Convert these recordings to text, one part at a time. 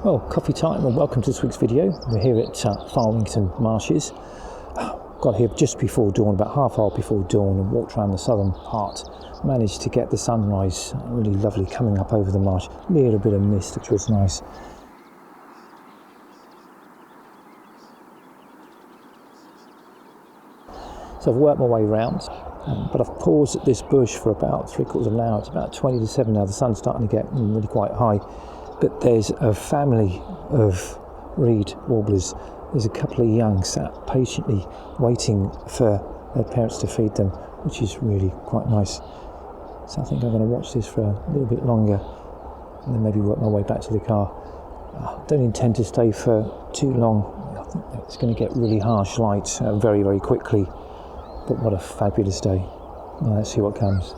Well, coffee time and welcome to this week's video. We're here at Farlington Marshes. Got here just before dawn, about half hour before dawn, and walked around the southern part. Managed to get the sunrise really lovely coming up over the marsh. A little bit of mist, which was nice. So I've worked my way round, but I've paused at this bush for about 3/4 of an hour. It's about 20 to 7 now. The sun's starting to get really quite high. But there's a family of reed warblers. There's a couple of young sat patiently waiting for their parents to feed them, which is really quite nice. So I think I'm going to watch this for a little bit longer and then maybe work my way back to the car. I don't intend to stay for too long. I think it's going to get really harsh light very, very quickly. But what a fabulous day. Well, let's see what comes.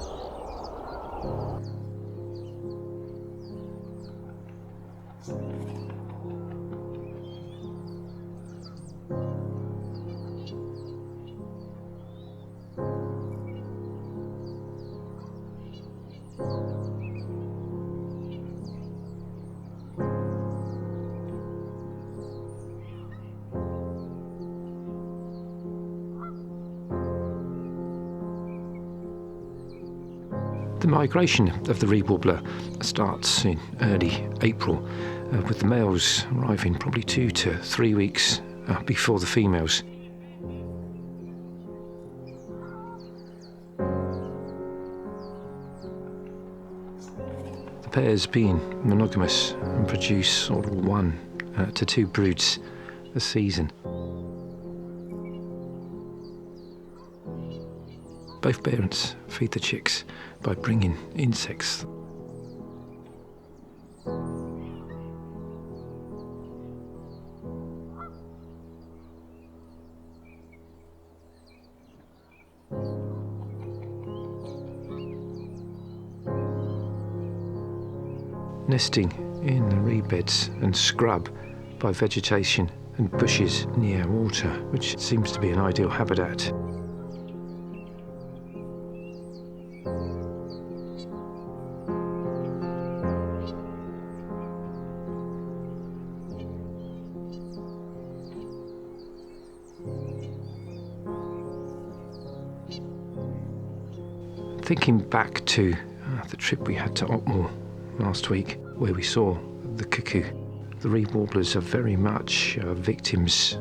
The migration of the reed warbler starts in early April, with the males arriving probably 2 to 3 weeks before the females. The pairs being monogamous and produce sort of 1 to 2 broods a season. Both parents feed the chicks by bringing insects. Nesting in the reed beds and scrub by vegetation and bushes near water, which seems to be an ideal habitat. Thinking back to the trip we had to Otmore last week, where we saw the cuckoo. The reed warblers are very much victims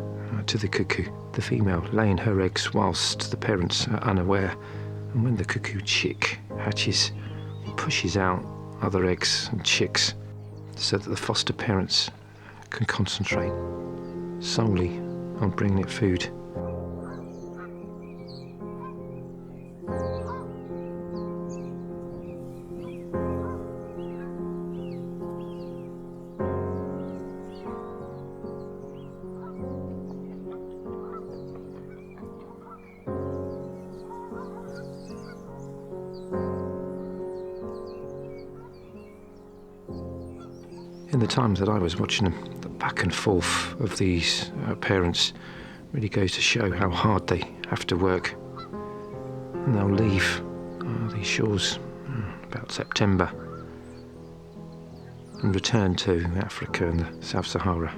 to the cuckoo. The female laying her eggs whilst the parents are unaware, and when the cuckoo chick hatches, pushes out other eggs and chicks so that the foster parents can concentrate solely on bringing it food. In the times that I was watching them, the back and forth of these parents really goes to show how hard they have to work. And they'll leave these shores about September and return to Africa and the South Sahara.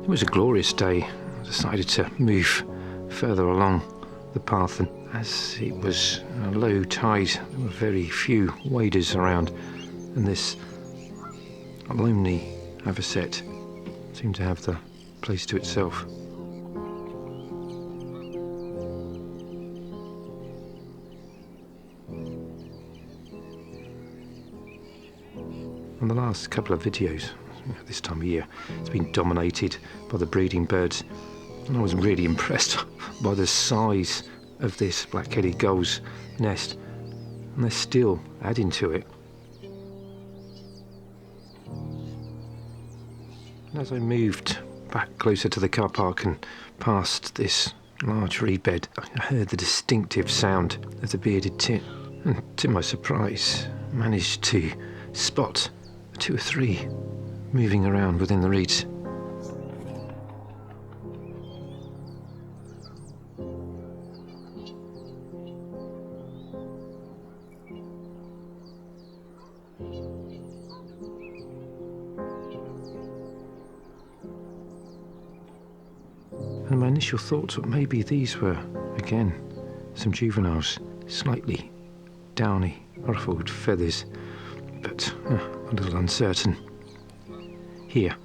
It was a glorious day. I decided to move further along the path, and as it was a low tide, there were very few waders around, and this lonely avocet seemed to have the place to itself. On the last couple of videos, this time of year, it's been dominated by the breeding birds, and I was really impressed by the size of this black-headed gull's nest, and they're still adding to it. And as I moved back closer to the car park and past this large reed bed, I heard the distinctive sound of the bearded tit, and to my surprise managed to spot 2 or 3 moving around within the reeds. And my initial thoughts were maybe these were, again, some juveniles, slightly downy, ruffled feathers, but a little uncertain. Here,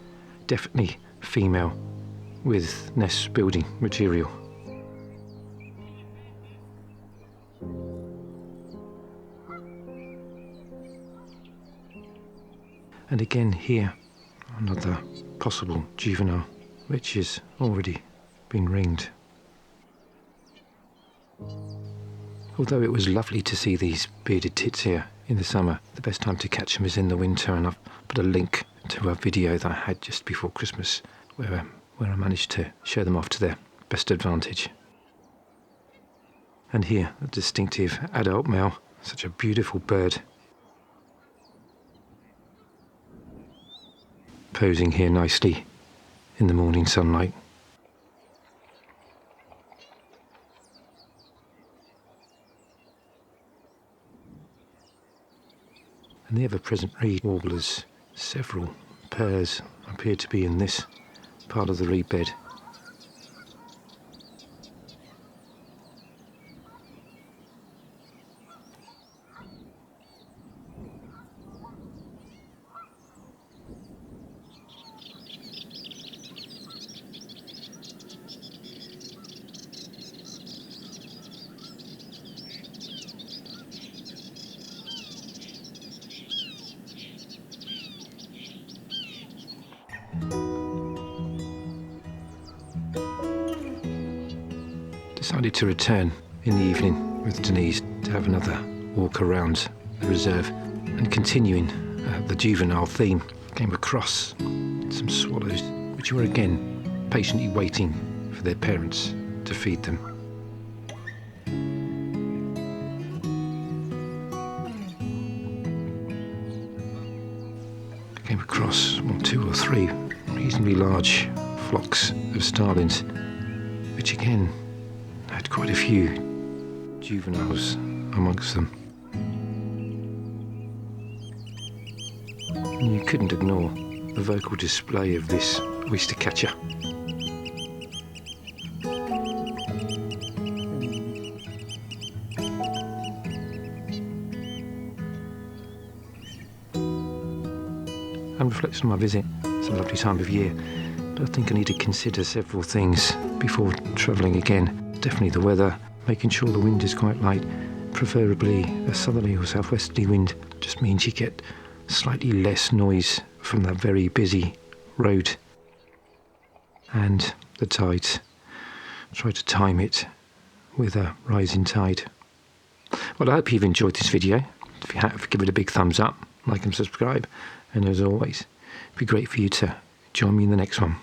definitely female with nest building material. And again here, another possible juvenile, which has already been ringed. Although it was lovely to see these bearded tits here in the summer, the best time to catch them is in the winter, and I've put a link to a video that I had just before Christmas where I managed to show them off to their best advantage. And here, a distinctive adult male, such a beautiful bird. Posing here nicely in the morning sunlight. And the ever-present reed warblers, several pairs appear to be in this part of the reed bed. Decided to return in the evening with Denise to have another walk around the reserve, and continuing the juvenile theme, came across some swallows which were again patiently waiting for their parents to feed them. Came across 2 or 3 reasonably large flocks of starlings, which again had quite a few juveniles amongst them. And you couldn't ignore the vocal display of this oyster catcher. And reflecting on my visit, it's a lovely time of year, but I think I need to consider several things before travelling again. Definitely the weather, making sure the wind is quite light, preferably a southerly or southwesterly wind, just means you get slightly less noise from that very busy road. And the tides, try to time it with a rising tide. Well, I hope you've enjoyed this video. If you have, give it a big thumbs up, like and subscribe, and as always, it'd be great for you to join me in the next one.